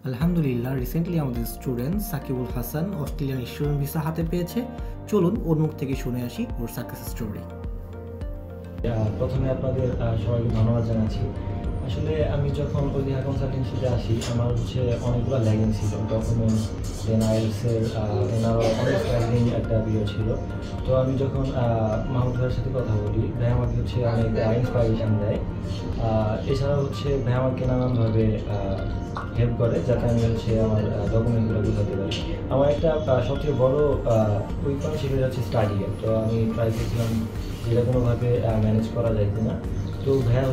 আলহামদুলিল্লাহ, রিসেন্টলি আমাদের student Sakibul Hasan Australian student visa হাতে পেয়েছে। চলুন ওর মুখ থেকে শুনে আসি ওর সাকসেস স্টোরি। প্রথমে আপনাদের সবাইকে ধন্যবাদ জানাচ্ছি। আসলে আমি যখন ওজিহা কনসালটেন্সিতে আসি, আমার অনেকগুলো ল্যাগিং ছিল, ডকুমেন্টস, দেন আইএলসের এনারও অনেক ল্যাগিং একটা ভিডিও ছিল। তো আমি যখন মাহমুদ ভাইয়ের সাথে কথা বলি, ভাই আমাকে অনেক ইন্সপাইরেশন দেয়। এছাড়া ভাই আমাকে নানানভাবে হেল্প করে যাতে আমি আমার ডকুমেন্টগুলো বোঝাতে পারি। আমার একটা সবচেয়ে বড় উইক পয়েন্ট সেটা স্টাডিয়ে। তো আমি ট্রাই করছিলাম যেটা কোনোভাবে ম্যানেজ করা যায় কিনা। তো ভাইয়া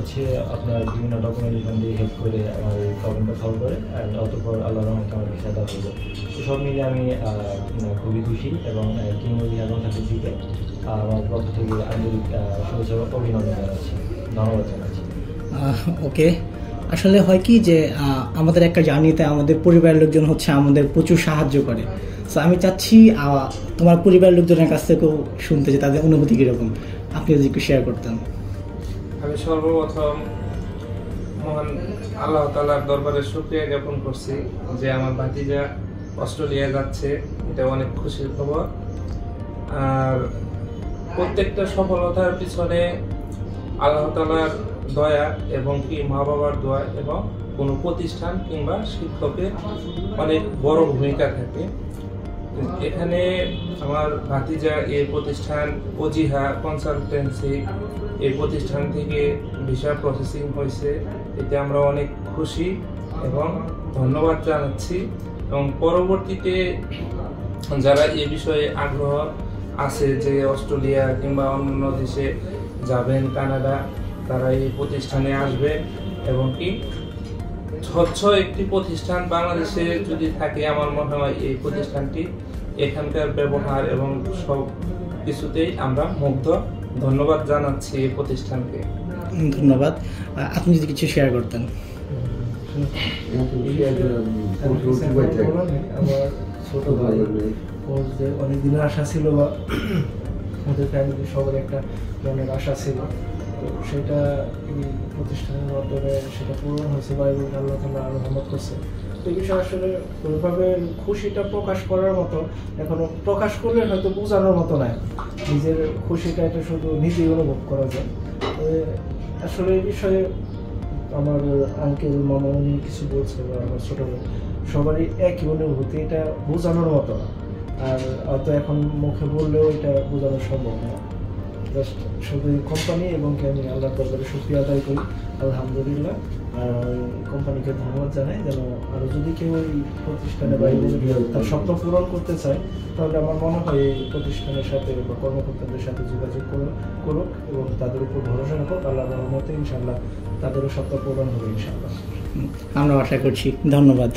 আপনার বিভিন্ন ডকুমেন্টেশন দিয়ে হেল্প করে আমার এই প্রবলেমটা সলভ করে, অ্যান্ড অতঃপর আল্লাহর রহমতে আমার ভিসাটা হলো। তো সব মিলে আমি খুবই খুশি এবং টিম ওজিহা কনসালটেন্সিকে আমার পক্ষ থেকে আন্তরিক শুভেচ্ছা অভিনন্দন জানাচ্ছি, ধন্যবাদ জানাচ্ছি। ওকে, আসলে হয় কি যে আমাদের একটা জার্নিতে আমাদের পরিবারের লোকজন আমাদের প্রচুর সাহায্য করে। সো আমি চাচ্ছি তোমার পরিবারের লোকজনের কাছ থেকেও শুনতে যে তাদের অনুভূতি কীরকম, আপনি যদি একটু শেয়ার করতেন। আমি সর্বপ্রথম মহান আল্লাহ তাআলার দরবারে শুকরিয়া জ্ঞাপন করছি যে আমার ভাতিজা অস্ট্রেলিয়া যাচ্ছে, এটা অনেক খুশির খবর। আর প্রত্যেকটা সফলতার পিছনে আল্লাহ তাআলার দয়া এবং কি মা বাবার দয়া এবং কোনো প্রতিষ্ঠান কিংবা শিক্ষকের অনেক বড় ভূমিকা থাকে। এখানে আমার ভাতিজা এই প্রতিষ্ঠান ওজিহা কনসালটেন্সি, এই প্রতিষ্ঠান থেকে ভিসা প্রসেসিং হয়েছে, এতে আমরা অনেক খুশি এবং ধন্যবাদ জানাচ্ছি। এবং পরবর্তীতে যারা এ বিষয়ে আগ্রহ আছে যে অস্ট্রেলিয়া কিংবা অন্যান্য দেশে যাবেন, কানাডা, তারা এই প্রতিষ্ঠানে আসবে এবং কি স্বচ্ছ একটি প্রতিষ্ঠান বাংলাদেশে যদি থাকে, আমার মনে হয় এই প্রতিষ্ঠানটি এখানকার ব্যবহার এবং সব কিছুতেই আমরা মুগ্ধ। ধন্যবাদ জানাচ্ছি এই প্রতিষ্ঠানকে। ধন্যবাদ। আপনি যদি কিছু শেয়ার করতেন। আমার ছোট ভাই ওর যে অনেক দিনের আশা ছিল, বা ওদের ফ্যামিলি সবার একটা মনের আশা ছিল, তো সেটা এই প্রতিষ্ঠানের মাধ্যমে সেটা পূরণ হয়েছে বা আল্লাহ তাআলা রহমত করছে। এই বিষয়ে আসলে ওইভাবে খুশিটা প্রকাশ করার মতো, এখনো প্রকাশ করলে হয়তো বোঝানোর মতো নয়। নিজের খুশিটা এটা শুধু নিজেই অনুভব করা যায়। আসলে এই বিষয়ে আমার আঙ্কেল মামা উনি কিছু বলছে, বা আমার ছোটো ভাই, সবারই একই অনুভূতি, এটা বোঝানোর মতো না। আর হয়তো এখন মুখে বললেও এটা বোঝানো সম্ভব না। জাস্ট শুধু কোম্পানি এবং আমি আল্লাহর দরবারে শুকরিয়া আদায় করি, আলহামদুলিল্লাহ। আর কোম্পানিকে ধন্যবাদ জানাই, যেন আরও যদি কেউ এই প্রতিষ্ঠানে বা তার স্বপ্ন পূরণ করতে চায়, তাহলে আমার মনে হয় এই প্রতিষ্ঠানের সাথে বা কর্মকর্তাদের সাথে যোগাযোগ করুক এবং তাদের উপর ভরসা রাখুক। আল্লাহর রহমতে ইনশাআল্লাহ তাদেরও স্বপ্ন পূরণ হবে ইনশাআল্লাহ। আমরা আশা করছি। ধন্যবাদ।